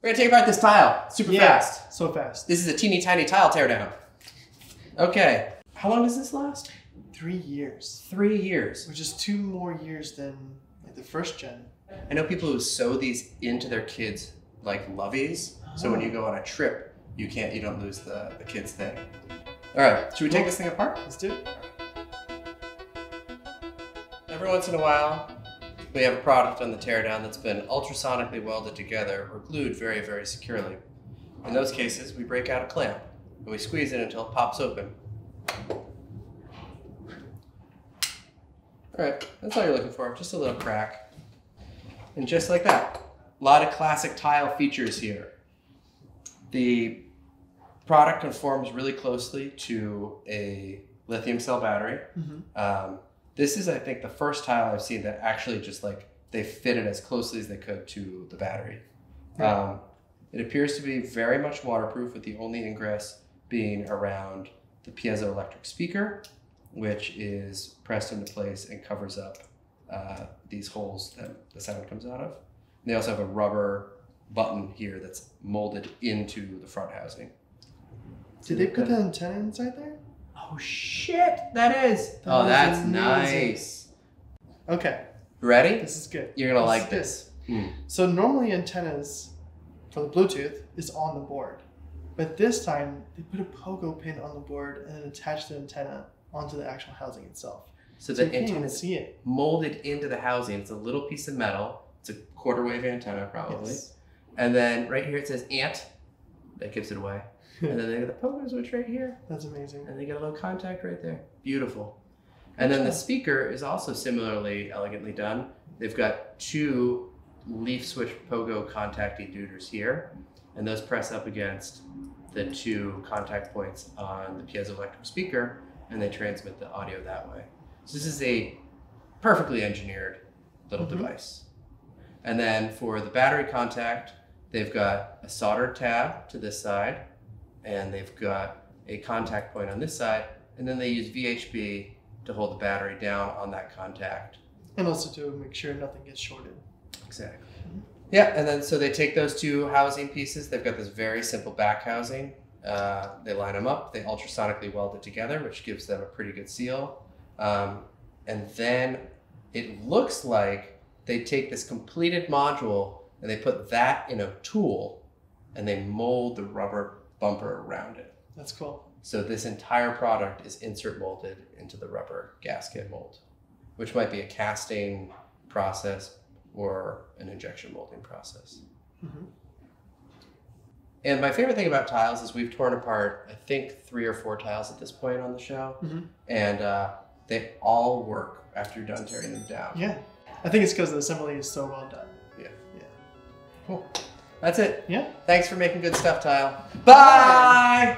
We're gonna take apart this tile super fast. So fast. This is a teeny tiny tile teardown. Okay. How long does this last? 3 years. 3 years. Which is 2 more years than like the first gen. I know people who sew these into their kids like loveys. So when you go on a trip, you don't lose the kid's thing. All right, should we take this thing apart? Let's do it. Every once in a while, we have a product on the teardown that's been ultrasonically welded together or glued very, very securely. In those cases, we break out a clamp and we squeeze it until it pops open. All right, that's all you're looking for, just a little crack. And just like that, a lot of classic tile features here. The product conforms really closely to a lithium cell battery. This is, I think, the first tile I've seen that actually just like they fit it as closely as they could to the battery. It appears to be very much waterproof, with the only ingress being around the piezoelectric speaker, which is pressed into place and covers up these holes that the sound comes out of. And they also have a rubber button here that's molded into the front housing. Did they put the antenna inside there? Oh shit, that is. Oh, that's amazing. Nice. Okay. Ready? This is good. You're gonna like this. So normally antennas for the Bluetooth is on the board, but this time they put a pogo pin on the board and then attach the antenna onto the actual housing itself. So the you can't antenna even is see it. molded into the housing. It's a little piece of metal. It's a quarter wave antenna probably. Yes. And then right here it says ant. That gives it away. And then they got the pogo switch right here. That's amazing. And they get a little contact right there. Beautiful. And then the speaker is also similarly elegantly done. They've got 2 leaf switch pogo contacty deuters here, and those press up against the 2 contact points on the piezoelectric speaker, and they transmit the audio that way. So this is a perfectly engineered little device. And then for the battery contact, they've got a soldered tab to this side, and they've got a contact point on this side, and then they use VHB to hold the battery down on that contact. And also to make sure nothing gets shorted. Exactly. Yeah, and then so they take those 2 housing pieces. They've got this very simple back housing. They line them up. They ultrasonically weld it together, which gives them a pretty good seal. And then it looks like they take this completed module and they put that in a tool and they mold the rubber bumper around it. That's cool. So this entire product is insert molded into the rubber gasket mold, which might be a casting process or an injection molding process. And my favorite thing about tiles is we've torn apart, I think, 3 or 4 tiles at this point on the show. And they all work after you're done tearing them down. Yeah. I think it's because the assembly is so well done. Yeah. Cool. That's it. Yeah. Thanks for making good stuff, Tile. Bye!